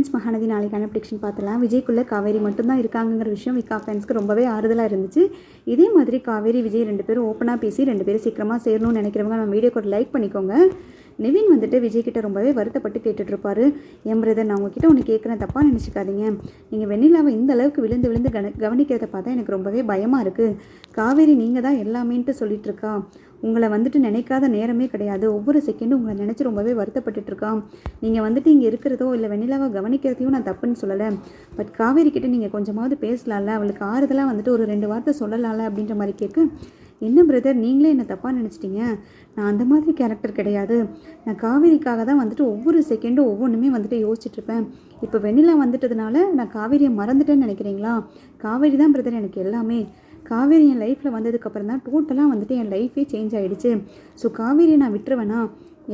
Friends, Mahanadi நாளைக்கான prediction பார்த்தலாம். விஜய்க்குள்ளே காவேரி மட்டும்தான் இருக்காங்கிற விஷயம் விகா ஃபேன்ஸ்க்கு ரொம்பவே ஆறுதலாக இருந்துச்சு. இதே மாதிரி காவேரி விஜய் 2 பேரும் ஓப்பனாக பேசி 2 பேரும் சீக்கிரமாக சேரணும்னு நினைக்கிறவங்க நம்ம வீடியோக்கு ஒரு லைக் பண்ணிக்கோங்க. நிவின் வந்துட்டு விஜய்கிட்ட ரொம்பவே வருத்தப்பட்டு கேட்டுட்ருப்பாரு. என் பிரதர், நான் உங்ககிட்ட ஒன்று கேட்குறேன், தப்பாக நினச்சிக்காதீங்க. நீங்கள் வெண்ணிலாவை இந்த அளவுக்கு விழுந்து விழுந்து கவனிக்கிறத பார்த்தா எனக்கு ரொம்பவே பயமாக இருக்குது. காவேரி நீங்கள் தான் எல்லாமேன்ட்டு சொல்லிட்டு இருக்கா. உங்களை வந்துட்டு நினைக்காத நேரமே கிடையாது. ஒவ்வொரு செகண்டும் உங்களை நினச்சி ரொம்பவே வருத்தப்பட்டுட்ருக்கான். நீங்கள் வந்துட்டு இங்கே இருக்கிறதோ இல்லை வெண்ணிலாவை கவனிக்கிறதையும் நான் தப்புன்னு சொல்லலை. பட் காவேரி கிட்டே நீங்கள் கொஞ்சமாவது பேசலாம்ல, அவளுக்கு ஆறுதலாக வந்துட்டு ஒரு 2 வார்த்தை சொல்லலாம்ல அப்படின்ற மாதிரி கேட்க, என்ன பிரதர், நீங்களே என்னை தப்பாக நினச்சிட்டிங்க. நான் அந்த மாதிரி கேரக்டர் கிடையாது. நான் காவேரிக்காக தான் வந்துட்டு ஒவ்வொரு செகண்டும் ஒவ்வொன்றுமே வந்துட்டு யோசிச்சுட்ருப்பேன். இப்போ வெண்ணிலா வந்துட்டதுனால நான் காவேரியை மறந்துட்டேன்னு நினைக்கிறீங்களா? காவேரி தான் பிரதர் எனக்கு எல்லாமே. காவேரி என் லைஃப்பில் வந்ததுக்கப்புறம் தான் டோட்டலாக வந்துட்டு என் லைஃபே சேஞ்ச் ஆகிடுச்சு. ஸோ காவேரியை நான் விட்டுருவேனா?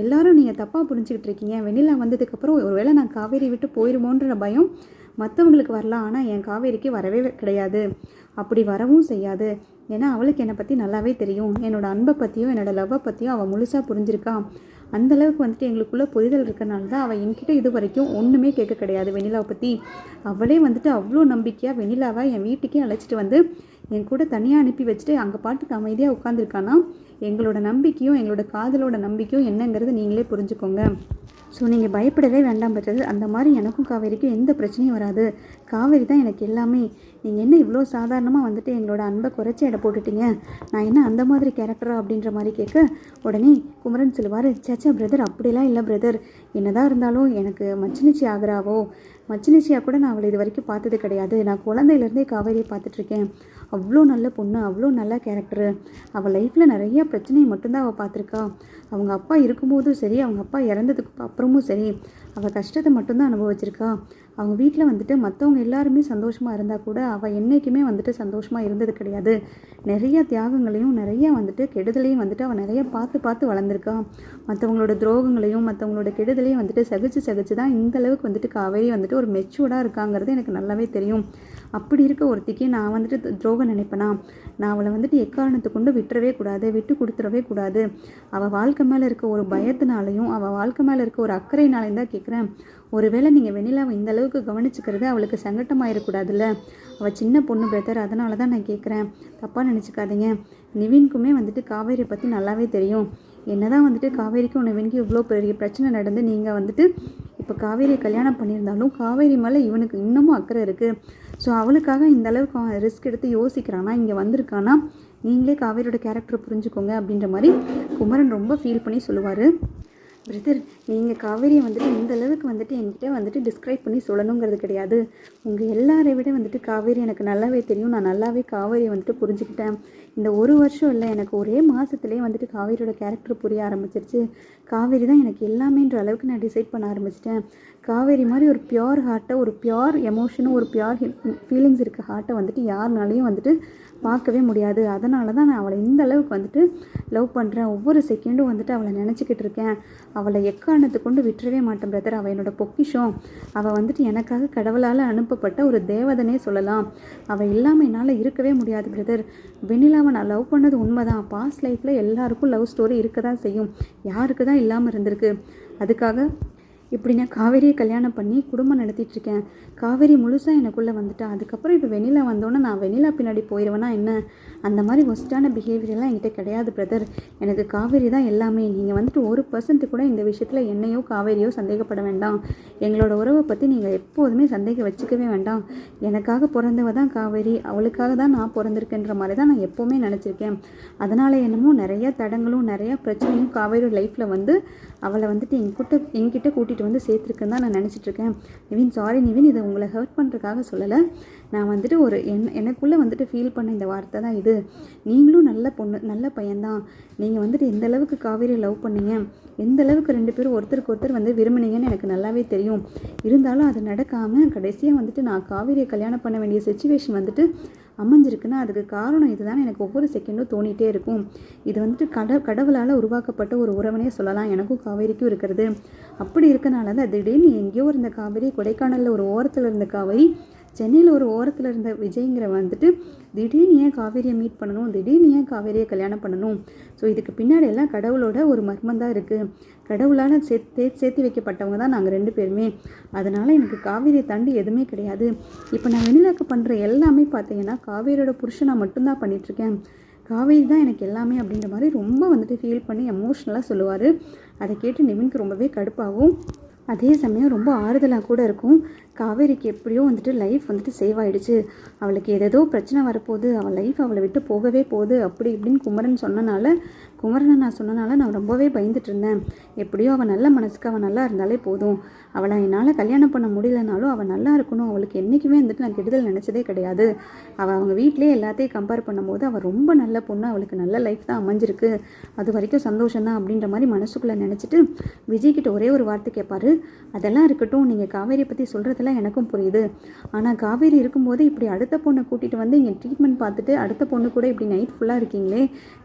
எல்லோரும் நீங்கள் தப்பாக புரிஞ்சுக்கிட்டு இருக்கீங்க. வெண்ணிலா வந்ததுக்கப்புறம் ஒருவேளை நான் காவேரி விட்டு போயிடுமோன்ற பயம் மற்றவங்களுக்கு வரலாம், ஆனால் என் காவேரிக்கு வரவே கிடையாது. அப்படி வரவும் செய்யாது. ஏன்னா அவளுக்கு என்னை பற்றி நல்லாவே தெரியும். என்னோடய அன்பை பற்றியும் என்னோடய லவ்வை பற்றியும் அவள் முழுசாக புரிஞ்சிருக்கா. அந்தளவுக்கு வந்துட்டு எங்களுக்குள்ளே புரிதல் இருக்கிறனால தான் அவள் என்கிட்ட இது வரைக்கும் ஒன்றுமே கேட்க கிடையாது வெண்ணிலாவை பற்றி. அவளே வந்துட்டு அவ்வளோ நம்பிக்கையாக வெண்ணிலாவை என் வீட்டுக்கே அழைச்சிட்டு வந்து என் கூட தனியாக அனுப்பி வச்சுட்டு அங்கே பாட்டுக்கு அமைதியாக உட்காந்துருக்கானா. எங்களோட நம்பிக்கையும் எங்களோட காதலோட நம்பிக்கையும் என்னங்கிறது நீங்களே புரிஞ்சுக்கோங்க. ஸோ நீங்கள் பயப்படவே வேண்டாம் பட்டது. அந்த மாதிரி எனக்கும் காவேரிக்கும் எந்த பிரச்சனையும் வராது. காவேரி தான் எனக்கு எல்லாமே. நீங்கள் என்ன இவ்வளோ சாதாரணமாக வந்துட்டு எங்களோட அன்பை குறைச்சி எடை போட்டுட்டீங்க. நான் என்ன அந்த மாதிரி கேரக்டரா அப்படின்ற மாதிரி கேட்க, உடனே குமரன் சொல்லுவார், சேச்சா பிரதர், அப்படிலாம் இல்லை பிரதர். என்னதான் இருந்தாலும் எனக்கு மச்சினிச்சி ஆகிறாவோ, மச்சினிச்சியாக கூட நான் அவளை இது வரைக்கும் பார்த்தது கிடையாது. நான் குழந்தையிலேருந்தே காவேரியை பார்த்துட்ருக்கேன். அவ்வளோ நல்ல பொண்ணு, அவ்வளோ நல்ல கேரக்டரு. அவள் லைஃப்பில் நிறைய பிரச்சனையை மட்டும்தான் அவள் பார்த்துருக்கா. அவங்க அப்பா இருக்கும்போதும் சரி, அவங்க அப்பா இறந்ததுக்கு அப்புறமும் சரி, அவள் கஷ்டத்தை மட்டும்தான் அனுபவிச்சிருக்கா. அவங்க வீட்டில் வந்துட்டு மற்றவங்க எல்லாருமே சந்தோஷமாக இருந்தால் கூட அவள் என்றைக்குமே வந்துட்டு சந்தோஷமாக இருந்தது கிடையாது. நிறைய தியாகங்களையும் நிறைய வந்துட்டு கெடுதலையும் வந்துட்டு அவள் நிறைய பார்த்து பார்த்து வளர்ந்துருக்கா. மற்றவங்களோட துரோகங்களையும் மற்றவங்களோட கெடுதலையும் வந்துட்டு சகிச்சு தான் இந்தளவுக்கு வந்துட்டு காவேரி வந்துட்டு ஒரு மெச்சூர்டாக இருக்காங்கிறது எனக்கு நல்லாவே தெரியும். அப்படி இருக்க ஒருத்திக்கு நான் வந்துட்டு துரோகம் நினைப்பேனா? நான் அவளை வந்துட்டு எக்காரணத்தை கொண்டு விட்டுறவே கூடாது, விட்டு கொடுத்துடவே கூடாது. அவள் வாழ்க்கை மேலே இருக்க ஒரு பயத்தினாலையும் அவள் வாழ்க்கை மேலே இருக்க ஒரு அக்கறையினாலையும் தான் கேட்குறேன். ஒருவேளை நீங்கள் வெண்ணிலாவை இந்த அளவுக்கு கவனிச்சுக்கிறது அவளுக்கு சங்கட்டமாயிடக்கூடாதுல்ல. அவள் சின்ன பொண்ணு பிரதர், அதனால தான் நான் கேட்குறேன். தப்பாக நினச்சிக்காதீங்க. நிவின்குமே வந்துட்டு காவேரியை பற்றி நல்லாவே தெரியும். என்ன தான் வந்துட்டு காவேரிக்கும் நிவின்க்கும் இவ்வளோ பெரிய பிரச்சனை நடந்து நீங்கள் வந்துட்டு இப்போ காவேரியை கல்யாணம் பண்ணியிருந்தாலும் காவேரி மேலே இவனுக்கு இன்னமும் அக்கறை இருக்குது. ஸோ அவளுக்காக இந்த அளவுக்கு அவன் ரிஸ்க் எடுத்து யோசிக்கிறானா, இங்கே வந்திருக்கானா, நீங்களே காவேரியோட கேரக்டர் புரிஞ்சுக்கோங்க அப்படின்ற மாதிரி குமரன் ரொம்ப ஃபீல் பண்ணி சொல்லுவார். பிரதர், நீங்கள் காவேரியை வந்துட்டு இந்த அளவுக்கு வந்துட்டு என்கிட்ட வந்துட்டு டிஸ்கிரைப் பண்ணி சொல்லணுங்கிறது கிடையாது. உங்கள் எல்லாரை விட வந்துட்டு காவேரி எனக்கு நல்லாவே தெரியும். நான் நல்லாவே காவேரியை வந்துட்டு புரிஞ்சுக்கிட்டேன். இந்த 1 வருஷம் இல்லை, எனக்கு ஒரே மாதத்துலேயே வந்துட்டு காவேரியோட கேரக்டர் புரிய ஆரம்பிச்சிருச்சு. காவேரி தான் எனக்கு எல்லாமேன்ற அளவுக்கு நான் டிசைட் பண்ண ஆரம்பிச்சிட்டேன். காவேரி மாதிரி ஒரு பியோர் ஹார்ட்டை, ஒரு பியோர் எமோஷனும் ஒரு பியோர் ஃபீலிங்ஸ் இருக்க ஹார்ட்டை வந்துட்டு யாருனாலையும் வந்துட்டு பார்க்கவே முடியாது. அதனால தான் நான் அவளை இந்த அளவுக்கு வந்துட்டு லவ் பண்ணுறேன். ஒவ்வொரு செகண்டும் வந்துட்டு அவளை நினச்சிக்கிட்டு இருக்கேன். அவளை எக்காரணத்தை கொண்டு விட்டுறவே மாட்டேன் பிரதர். அவள் என்னோடய பொக்கிஷம். அவள் வந்துட்டு எனக்காக கடவுளால் அனுப்பப்பட்ட ஒரு தேவதனே சொல்லலாம். அவள் இல்லாமல் என்னால் இருக்கவே முடியாது பிரதர். வெண்ணிலாவை நான் லவ் பண்ணது உண்மைதான். பாஸ்ட் லைஃப்பில் எல்லாருக்கும் லவ் ஸ்டோரி இருக்க தான் செய்யும். யாருக்கு தான் இல்லாமல் இருந்திருக்கு. அதுக்காக இப்படி நான் காவேரியை கல்யாணம் பண்ணி குடும்பம் நடத்திட்டுருக்கேன். காவேரி முழுசாக எனக்குள்ளே வந்துட்டா. அதுக்கப்புறம் இப்போ வெண்ணிலா வந்தோன்னே நான் வெண்ணிலா பின்னாடி போயிடுவேனா என்ன? அந்த மாதிரி ஒஸ்ட்டான பிஹேவியர்லாம் என்கிட்ட கிடையாது பிரதர். எனக்கு காவேரி தான் எல்லாமே. நீங்கள் வந்துட்டு 1% கூட இந்த விஷயத்தில் என்னையோ காவேரியோ சந்தேகப்பட வேண்டாம். எங்களோட உறவை பற்றி நீங்கள் எப்போதுமே சந்தேகம் வச்சுக்கவே வேண்டாம். எனக்காக பிறந்தவ தான் காவேரி, அவளுக்காக தான் நான் பிறந்திருக்கேன்ற மாதிரி தான் நான் எப்போவுமே நினச்சிருக்கேன். அதனால் என்னமோ நிறையா தடங்களும் நிறையா பிரச்சனையும் காவேரி லைஃப்பில் வந்து அவளை வந்துட்டு என்கிட்ட கூட்டிகிட்டு வந்து சேர்த்துருக்குன்னு தான் நான் நினச்சிட்ருக்கேன். நிவின், சாரி நிவின், இதை உங்களை ஹர்ட் பண்ணுறதுக்காக சொல்லலை. நான் வந்துட்டு ஒரு எனக்குள்ளே வந்துட்டு ஃபீல் பண்ண இந்த வார்த்தை தான் இது. நீங்களும் நல்ல பொண்ணு, நல்ல பையன்தான். நீங்கள் வந்துட்டு எந்த அளவுக்கு காவேரியை லவ் பண்ணீங்க, எந்த அளவுக்கு 2 பேரும் ஒருத்தருக்கு ஒருத்தர் வந்து விரும்பினீங்கன்னு எனக்கு நல்லாவே தெரியும். இருந்தாலும் அது நடக்காமல் கடைசியாக வந்துட்டு நான் காவேரியை கல்யாணம் பண்ண வேண்டிய சிச்சுவேஷன் வந்துட்டு அமைஞ்சிருக்குன்னா அதுக்கு காரணம் இதுதான் எனக்கு ஒவ்வொரு செகண்டும் தோணிகிட்டே இருக்கும். இது வந்துட்டு கடவுளால் உருவாக்கப்பட்ட ஒரு உறவனே சொல்லலாம் எனக்கும் காவேரிக்கும் இருக்கிறது. அப்படி இருக்கனால தான் திடீர்னு எங்கேயோ இருந்த காவேரி, கொடைக்கானலில் ஒரு ஓரத்தில் இருந்த காவேரி சென்னையில் ஒரு ஓரத்தில் இருந்த விஜய்ங்கிற வந்துட்டு திடீர்னு ஏன் காவேரியை மீட் பண்ணணும், திடீர்னு ஏன் காவேரியை கல்யாணம் பண்ணணும். ஸோ இதுக்கு பின்னாடி எல்லாம் கடவுளோட ஒரு மர்மம் தான் இருக்குது. கடவுளால் சேர்த்து வைக்கப்பட்டவங்க தான் நாங்கள் 2 பேருமே. அதனால் எனக்கு காவேரியை தாண்டி எதுவுமே கிடையாது. இப்போ நான் வெண்ணிலாக்கு பண்ணுற எல்லாமே பார்த்தீங்கன்னா காவேரியோட புருஷனாக மட்டும்தான் பண்ணிகிட்ருக்கேன். காவேரி தான் எனக்கு எல்லாமே அப்படின்ற மாதிரி ரொம்ப வந்துட்டு ஃபீல் பண்ணி எமோஷ்னலாக சொல்லுவார். அதை கேட்டு நிவினுக்கு ரொம்பவே கடுப்பாகும். அதே சமயம் ரொம்ப ஆறுதலாக கூட இருக்கும். காவேரிக்கு எப்படியோ வந்துட்டு லைஃப் வந்துட்டு சேவ் ஆகிடுச்சு, அவளுக்கு ஏதேதோ பிரச்சனை வரப்போகுது, அவள் லைஃப் அவளை விட்டு போகவே போகுது அப்படி இப்படின்னு குமரனை நான் சொன்னனால நான் ரொம்பவே பயந்துட்டு இருந்தேன். எப்படியோ அவள் நல்ல மனசுக்கு அவள் நல்லா இருந்தாலே போதும், அவளை என்னால் கல்யாணம் பண்ண முடியலனாலும் அவள் நல்லா இருக்கணும், அவளுக்கு என்றைக்குமே வந்துட்டு நான் கெடுதல் நினச்சதே கிடையாது. அவங்க வீட்டிலேயே எல்லாத்தையும் கம்பேர் பண்ணும்போது அவள் ரொம்ப நல்ல பொண்ணு, அவளுக்கு நல்ல லைஃப் தான் அமைஞ்சிருக்கு, அது வரைக்கும் சந்தோஷம்தான் அப்படின்ற மாதிரி மனசுக்குள்ளே நினச்சிட்டு விஜய்கிட்ட ஒரே ஒரு வார்த்தை கேட்பார். அதெல்லாம் இருக்கட்டும், நீங்கள் காவேரியை பற்றி சொல்கிறதெல்லாம் எனக்கும் புரியுது, ஆனால் காவேரி இருக்கும்போது இப்படி அடுத்த பொண்ணை கூட்டிகிட்டு வந்து இங்கே ட்ரீட்மெண்ட் பார்த்துட்டு அடுத்த பொண்ணு கூட இப்படி நைட் ஃபுல்லாக இருக்கீங்களே,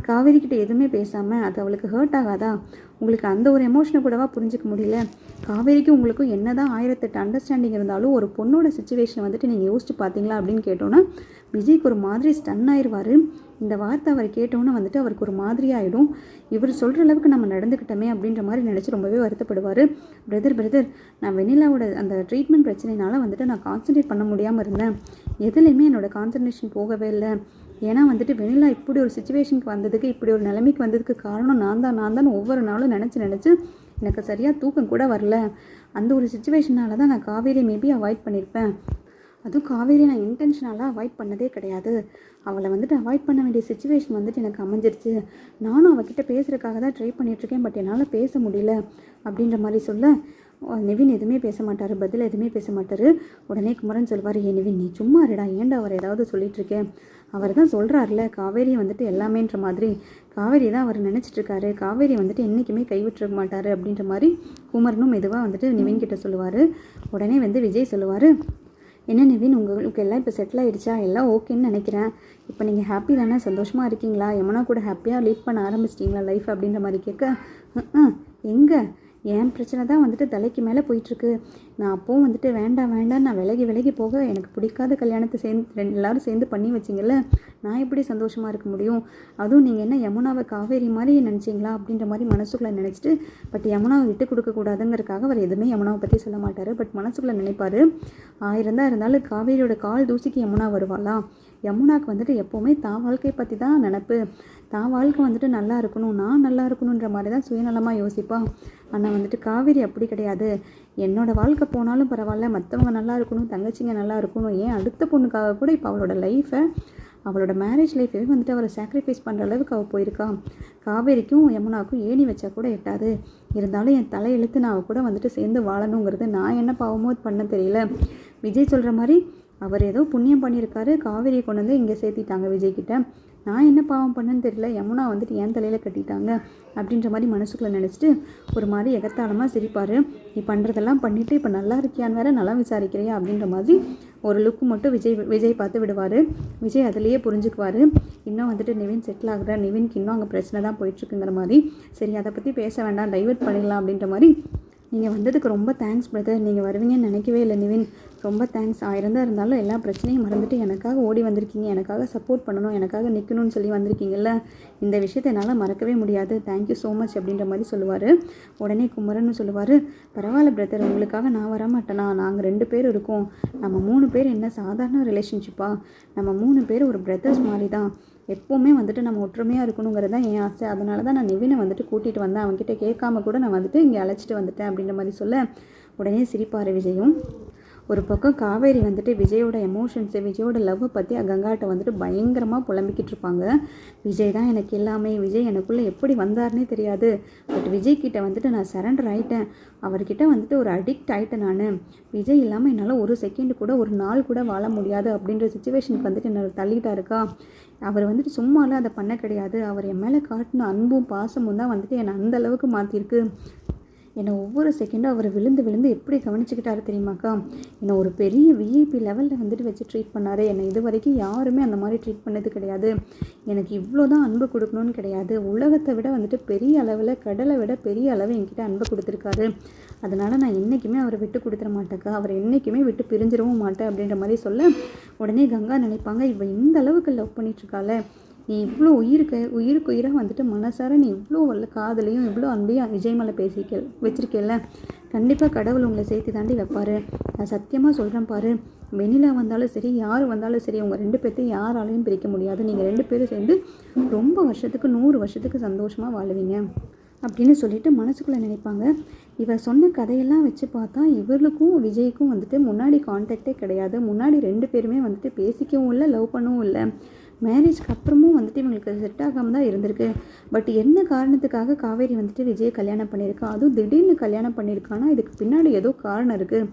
காவேரி கிட்ட எதுவுமே பேசாமல் அது அவளுக்கு ஹர்ட் ஆகாதா? உங்களுக்கு அந்த ஒரு எமோஷனை கூடவா புரிஞ்சிக்க முடியல? காவேரிக்கும் உங்களுக்கும் என்ன தான் 1008 அண்டர்ஸ்டாண்டிங் இருந்தாலும் ஒரு பொண்ணோட சிச்சுவேஷன் வந்துட்டு நீங்கள் யோசிச்சு பார்த்தீங்களா அப்படின்னு கேட்டோன்னா விஜய்க்கு ஒரு மாதிரி ஸ்டன் ஆயிடுவார். இந்த வார்த்தை அவர் கேட்டோன்னு வந்துட்டு அவருக்கு ஒரு மாதிரி ஆகிடும். இவர் சொல்கிற அளவுக்கு நம்ம நடந்துக்கிட்டோமே அப்படின்ற மாதிரி நினச்சி ரொம்பவே வருத்தப்படுவார். பிரதர் நான் வெண்ணிலாவோட அந்த ட்ரீட்மெண்ட் பிரச்சனைனால வந்துட்டு நான் கான்சன்ட்ரேட் பண்ண முடியாமல் இருந்தேன், எதுலேயுமே என்னோடய கான்சன்ட்ரேஷன் போகவே இல்லை. ஏன்னா வந்துட்டு வெண்ணிலா இப்படி ஒரு சிச்சுவேஷனுக்கு வந்ததுக்கு, இப்படி ஒரு நிலைமைக்கு வந்ததுக்கு காரணம் நான் தான் ஒவ்வொரு நாளும் நினச்சி எனக்கு சரியாக தூக்கம் கூட வரல. அந்த ஒரு சிச்சுவேஷனால தான் நான் காவேரியை மேபி அவாய்ட் பண்ணியிருப்பேன். அதுவும் காவேரி நான் இன்டென்ஷனலாக அவாய்ட் பண்ணதே கிடையாது. அவளை வந்துட்டு அவாய்ட் பண்ண வேண்டிய சிச்சுவேஷன் வந்துட்டு எனக்கு அமைஞ்சிருச்சு. நானும் அவகிட்ட பேசுகிறதுக்காக தான் ட்ரை பண்ணிகிட்ருக்கேன், பட் என்னால் பேச முடியல அப்படின்ற மாதிரி சொல்ல நிவின் எதுவுமே பேச மாட்டார், பதில் எதுவுமே பேச மாட்டார். உடனே குமரன் சொல்வார், நிவின் நீ சும்மா இருடா, ஏன்டா அவர் ஏதாவது சொல்லிகிட்ருக்கேன், அவர் தான் சொல்கிறாருல காவேரி வந்துட்டு எல்லாமேன்ற மாதிரி, காவேரி தான் அவர் நினச்சிட்ருக்காரு, காவேரி வந்துட்டு என்றைக்குமே கைவிட்டுருக்க மாட்டார் அப்படின்ற மாதிரி குமரனும் மெதுவாக வந்துட்டு நிவின் கிட்ட சொல்லுவார். உடனே வந்து விஜய் சொல்லுவார், என்ன நிவின் உங்களுக்கு எல்லாம் இப்போ செட்டில் ஆகிடுச்சா, எல்லாம் ஓகேன்னு நினைக்கிறேன், இப்போ நீங்கள் ஹாப்பி தானே, சந்தோஷமாக இருக்கீங்களா, யமுனா கூட ஹாப்பியாக லீட் பண்ண ஆரம்பிச்சிட்டிங்களா லைஃப் அப்படின்ற மாதிரி கேட்க, எங்கே என் பிரச்சனை தான் வந்துட்டு தலைக்கு மேலே போயிட்டுருக்கு, நான் அப்போவும் வந்துட்டு வேண்டாம் நான் விலகி போக எனக்கு பிடிக்காத கல்யாணத்தை எல்லோரும் சேர்ந்து பண்ணி வச்சிங்கல்ல, நான் எப்படி சந்தோஷமாக இருக்க முடியும், அதுவும் நீங்கள் என்ன யமுனாவை காவேரி மாதிரி நினச்சிங்களா அப்படின்ற மாதிரி மனசுக்குள்ளே நினச்சிட்டு, பட் யமுனாவை விட்டு கொடுக்கக்கூடாதுங்கிறதுக்காக அவர் எதுவுமே யமுனாவை பற்றி சொல்ல மாட்டார். பட் மனசுக்குள்ளே நினைப்பார், 1000 தான் இருந்தாலும் காவேரியோட கால் தூசிக்கு யமுனா வருவாளா, யமுனாவுக்கு வந்துட்டு எப்போவுமே தான் வாழ்க்கையை பற்றி தான் நினப்பு, தான் வாழ்க்கை வந்துட்டு நல்லா இருக்கணும், நான் நல்லா இருக்கணுன்ற மாதிரி தான் சுயநலமாக யோசிப்பான். ஆனால் வந்துட்டு காவேரி அப்படி கிடையாது, என்னோடய வாழ்க்கை போனாலும் பரவாயில்ல, மற்றவங்க நல்லா இருக்கணும், தங்கச்சிங்க நல்லா இருக்கணும், ஏன் அடுத்த பொண்ணுக்காக கூட இப்போ அவளோட லைஃப்பை, அவளோட மேரேஜ் லைஃபே வந்துட்டு அவரை சாக்ரிஃபைஸ் பண்ணுற அளவுக்கு அவள் போயிருக்கான். காவேரிக்கும் யமுனாவுக்கும் ஏணி வச்சா கூட எட்டாது, இருந்தாலும் என் தலையெழுத்து நான் அவள் கூட வந்துட்டு சேர்ந்து வாழணுங்கிறது நான் என்ன பாவமோ பண்ண தெரியல. விஜய் சொல்கிற மாதிரி அவர் ஏதோ புண்ணியம் பண்ணியிருக்காரு, காவேரியை கொண்டு வந்து இங்கே சேர்த்திட்டாங்க விஜய்கிட்ட, நான் என்ன பாவம் பண்ணேன்னு தெரியல, யமுனா வந்துட்டு என் தலையில் கட்டிட்டாங்க அப்படின்ற மாதிரி மனசுக்குள்ளே நினச்சிட்டு ஒரு மாதிரி எகத்தாளமாக சிரிப்பார். நீ பண்ணுறதெல்லாம் பண்ணிவிட்டு இப்போ நல்லா இருக்கியான்னு வேறு நல்லா விசாரிக்கிறியா அப்படின்ற மாதிரி ஒரு லுக்கு மட்டும் விஜய் பார்த்து விடுவார். விஜய் அதிலேயே புரிஞ்சுக்குவார், இன்னும் வந்துட்டு நிவின் செட்டில் ஆகுற, நிவின்க்கு இன்னும் அங்கே பிரச்சனை தான் போயிட்டுருக்குங்கிற மாதிரி. சரி அதை பற்றி பேச வேண்டாம், டைவர்ட் பண்ணிடலாம் அப்படின்ற மாதிரி. நீங்கள் வந்ததுக்கு ரொம்ப தேங்க்ஸ் பிரதர், நீங்கள் வருவீங்கன்னு நினைக்கவே இல்லை நிவின், ரொம்ப தேங்க்ஸ், 1000 தான் இருந்தாலும் எல்லா பிரச்சனையும் மறந்துட்டு எனக்காக ஓடி வந்திருக்கீங்க, எனக்காக சப்போர்ட் பண்ணணும், எனக்காக நிற்கணும்னு சொல்லி வந்திருக்கீங்கல்ல, இந்த விஷயத்தை என்னால் மறக்கவே முடியாது, தேங்க்யூ ஸோ மச் அப்படின்ற மாதிரி சொல்லுவார். உடனே குமரன்னு சொல்லுவார், பரவாயில்ல பிரதர், உங்களுக்காக நான் வரமாட்டேனா, நாங்கள் 2 பேர் இருக்கோம், நம்ம 3 பேர் என்ன சாதாரண ரிலேஷன்ஷிப்பா, நம்ம 3 பேர் ஒரு பிரதர்ஸ் மாதிரி தான், எப்போவுமே வந்துட்டு நம்ம ஒற்றுமையாக இருக்கணுங்கிறது தான் என் ஆசை, அதனால தான் நான் நிவினை வந்துட்டு கூட்டிகிட்டு வந்தேன், அவன்கிட்ட கேட்காம கூட நான் வந்துட்டு இங்கே அழைச்சிட்டு வந்துட்டேன் அப்படின்ற மாதிரி சொல்ல உடனே சிரிப்பார் விஜயும். ஒரு பக்கம் காவேரி வந்துட்டு விஜயோட எமோஷன்ஸு, விஜயோட லவ்வை பற்றி கங்காட்ட வந்துட்டு பயங்கரமாக புலம்பிக்கிட்டு இருப்பாங்க. விஜய் தான் எனக்கு எல்லாமே, விஜய் எனக்குள்ளே எப்படி வந்தார்னே தெரியாது, பட் விஜய் கிட்ட வந்துட்டு நான் சரண்டர் ஆகிட்டேன், அவர்கிட்ட வந்துட்டு ஒரு அடிக்ட் ஆகிட்டேன் நான், விஜய் இல்லாமல் என்னால் ஒரு செகண்ட் கூட ஒரு நாள் கூட வாழ முடியாது அப்படின்ற சிச்சுவேஷனுக்கு வந்துட்டு என்ன தள்ளிட்டா இருக்கா. அவர் வந்துட்டு சும்மாலாம் அதை பண்ண கிடையாது, அவர் என் மேலே காட்டின அன்பும் பாசமும் தான் வந்துட்டு என்னை அந்த அளவுக்கு மாற்றிருக்கு. என்னை ஒவ்வொரு செகண்டும் அவர் விழுந்து விழுந்து எப்படி கவனிச்சுக்கிட்டாரு தெரியுமாக்கா. என்னை ஒரு பெரிய விஐபி லெவலில் வந்துட்டு வச்சு ட்ரீட் பண்ணார். என்னை இது வரைக்கும் யாருமே அந்த மாதிரி ட்ரீட் பண்ணது கிடையாது. எனக்கு இவ்வளோ தான் அன்பு கொடுக்கணும்னு கிடையாது. உலகத்தை விட வந்துட்டு பெரிய அளவில், கடலை விட பெரிய அளவு என்கிட்ட அன்பு கொடுத்துருக்காரு. அதனால் நான் என்றைக்குமே அவரை விட்டு கொடுத்துட மாட்டேக்கா. அவரை என்றைக்குமே விட்டு பிரிஞ்சிடவும் மாட்டேன் அப்படின்ற மாதிரி சொல்ல, உடனே கங்கா நினைப்பாங்க, இவள் இந்த அளவுக்கு லவ் பண்ணிகிட்ருக்காள, நீ இவ்வளோ உயிருக்கு உயிராக வந்துட்டு மனசார நீ இவ்வளோ காதலையும் இவ்வளோ அன்பையும் விஜய் மேலே வச்சிருக்கேல்ல, கண்டிப்பாக கடவுள் உங்களை சேர்த்து தாண்டி வைப்பார். நான் சத்தியமாக சொல்கிறேன் பாரு, வெண்ணிலா வந்தாலும் சரி, யார் வந்தாலும் சரி, உங்கள் 2 பேர்த்தையும் யாராலையும் பிரிக்க முடியாது. நீங்கள் 2 பேரும் சேர்ந்து ரொம்ப வருஷத்துக்கு 100 வருஷத்துக்கு சந்தோஷமாக வாழுவீங்க அப்படின்னு சொல்லிட்டு மனசுக்குள்ளே நினைப்பாங்க. இவர் சொன்ன கதையெல்லாம் வச்சு பார்த்தா இவர்களுக்கும் விஜய்க்கும் வந்துட்டு முன்னாடி கான்டாக்டே கிடையாது. முன்னாடி 2 பேருமே வந்துட்டு பேசிக்கவும் இல்லை, லவ் பண்ணவும் இல்லை. மேரேஜ்க்கு அப்புறமும் வந்துட்டு இவங்களுக்கு செட் ஆகாமல் தான் இருந்திருக்கு. பட் என்ன காரணத்துக்காக காவேரி வந்துட்டு விஜயை கல்யாணம் பண்ணியிருக்கா, அதுவும் திடீர்னு கல்யாணம் பண்ணியிருக்கான்னா இதுக்கு பின்னாடி ஏதோ காரணம் இருக்குது.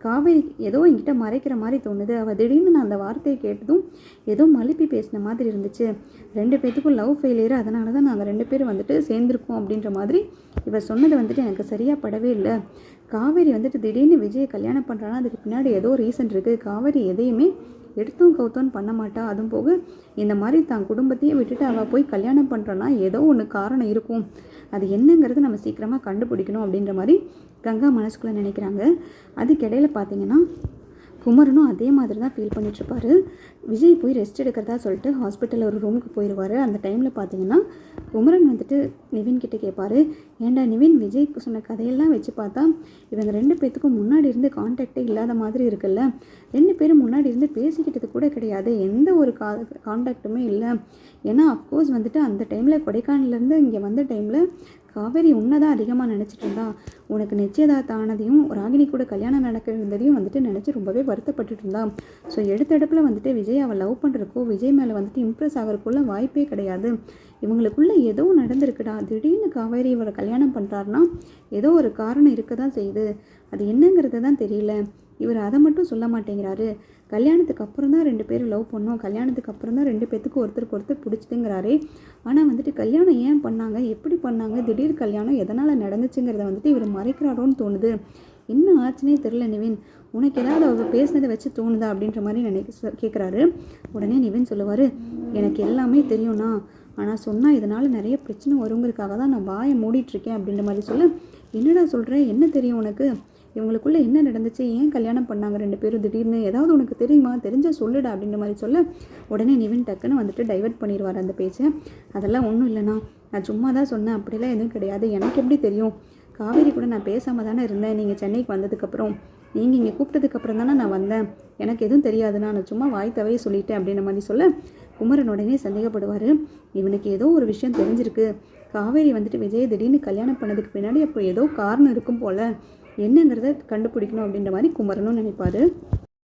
காவேரி ஏதோ என்கிட்ட மறைக்கிற மாதிரி தோணுது. அவள் திடீர்னு நான் அந்த வார்த்தையை கேட்டதும் ஏதோ மழுப்பி பேசின மாதிரி இருந்துச்சு. 2 பேர்த்துக்கும் லவ் ஃபெயிலியர், அதனால தான் நாங்கள் 2 பேரும் வந்துட்டு சேர்ந்துருக்கோம் அப்படின்ற மாதிரி இவள் சொன்னது வந்துட்டு எனக்கு சரியாக படவே இல்லை. காவேரி வந்துட்டு திடீர்னு விஜயை கல்யாணம் பண்ணுறான்னா அதுக்கு பின்னாடி ஏதோ ரீசன் இருக்குது. காவேரி எதையுமே எடுத்தும் கவுத்தோன்னு பண்ண மாட்டா. அதுவும் போக இந்த மாதிரி தான் குடும்பத்தையே விட்டுட்டு அவள் போய் கல்யாணம் பண்ணுறான்னா ஏதோ ஒன்று காரணம் இருக்கும். அது என்னங்கிறது நம்ம சீக்கிரமாக கண்டுபிடிக்கணும் அப்படின்ற மாதிரி கங்கா மனசுக்குள்ளே நினைக்கிறாங்க. அதுக்கிடையில் பார்த்தீங்கன்னா குமரனும் அதே மாதிரி தான் ஃபீல் பண்ணிகிட்ருப்பாரு. விஜய் போய் ரெஸ்ட் எடுக்கிறதா சொல்லிட்டு ஹாஸ்பிட்டலில் ஒரு ரூமுக்கு போயிடுவார். அந்த டைமில் பார்த்தீங்கன்னா குமரன் வந்துட்டு நிவின் கிட்டே கேட்பார், ஏண்டா நிவின், விஜய்க்கு சொன்ன கதையெல்லாம் வச்சு பார்த்தா இவங்க 2 பேர்த்துக்கும் முன்னாடி இருந்து கான்டாக்டே இல்லாத மாதிரி இருக்குல்ல. 2 பேரும் முன்னாடி இருந்து பேசிக்கிட்டது கூட கிடையாது, எந்த ஒரு கான்டாக்டுமே இல்லை. ஏன்னா அஃப்கோர்ஸ் வந்துட்டு அந்த டைமில் கொடைக்கானலேருந்து இங்கே வந்த டைமில் காவேரி உன்னை தான் அதிகமாக நினச்சிட்டு இருந்தா. உனக்கு நிச்சயதார்த்தம் ஆனதையும் ராகினி கூட கல்யாணம் நடக்கிறதையும் வந்துட்டு நினச்சி ரொம்பவே வருத்தப்பட்டுட்டு இருந்தா. ஸோ எடுத்தடுப்பில் வந்துட்டு விஜய் அவள் லவ் பண்ணுறக்கோ விஜய் மேலே வந்துட்டு இம்ப்ரெஸ் ஆகிறக்குள்ள வாய்ப்பே கிடையாது. இவங்களுக்குள்ளே ஏதோ நடந்திருக்குடா. திடீர்னு காவேரி இவரை கல்யாணம் பண்ணுறாருனா ஏதோ ஒரு காரணம் இருக்க தான் செய்யுது. அது என்னங்கிறது தான் தெரியல. இவர் அதை மட்டும் சொல்ல மாட்டேங்கிறாரு. கல்யாணத்துக்கு அப்புறம் தான் 2 பேரும் லவ் பண்ணோம், கல்யாணத்துக்கு அப்புறம் தான் 2 பேர்த்துக்கும் ஒருத்தருக்கு ஒருத்தர் பிடிச்சிதுங்கிறாரே. ஆனால் வந்துட்டு கல்யாணம் ஏன் பண்ணாங்க, எப்படி பண்ணாங்க, திடீர் கல்யாணம் எதனால் நடந்துச்சுங்கிறத வந்துட்டு இவர் மறைக்கிறாரோன்னு தோணுது. என்ன ஆச்சுன்னே தெரில நிவின், உனக்கு ஏதாவது அவர் பேசினதை வச்சு தோணுதா அப்படின்ற மாதிரி கேட்குறாரு. உடனே நிவின் சொல்லுவார், எனக்கு எல்லாமே தெரியும்னா, ஆனால் சொன்னால் இதனால் நிறைய பிரச்சனை வருங்கிறதுக்காக தான் நான் வாயை மூடிட்டுருக்கேன் அப்படின்ற மாதிரி சொல்ல, என்னடா சொல்கிறேன், என்ன தெரியும் உனக்கு, இவங்களுக்குள்ளே என்ன நடந்துச்சு, ஏன் கல்யாணம் பண்ணாங்க 2 பேரும் திடீர்னு, ஏதாவது உனக்கு தெரியுமா, தெரிஞ்சால் சொல்லுடா அப்படின்ற மாதிரி சொல்ல, உடனே நிவின் டக்குன்னு வந்துட்டு டைவர்ட் பண்ணிடுவார் அந்த பேச்சை. அதெல்லாம் ஒன்றும் இல்லைண்ணா, நான் சும்மா தான் சொன்னேன், அப்படிலாம் எதுவும் கிடையாது. எனக்கு எப்படி தெரியும், காவேரி கூட நான் பேசாமல் தானே இருந்தேன். நீங்கள் சென்னைக்கு வந்ததுக்கப்புறம், நீங்கள் இங்கே கூப்பிட்டதுக்கப்புறம் தானே நான் வந்தேன். எனக்கு எதுவும் தெரியாதுண்ணா, நான் சும்மா வாய் தவையை சொல்லிட்டேன் அப்படின்ற மாதிரி சொல்ல, குமரன் உடனே சந்தேகப்படுவார். இவனுக்கு ஏதோ ஒரு விஷயம் தெரிஞ்சிருக்கு. காவேரி வந்துட்டு விஜயை திடீர்னு கல்யாணம் பண்ணதுக்கு பின்னாடி அப்போ ஏதோ காரணம் இருக்கும் போல், என்னங்கிறத கண்டுபிடிக்கணும் அப்படின்ற மாதிரி குமரனும் நினைப்பார்.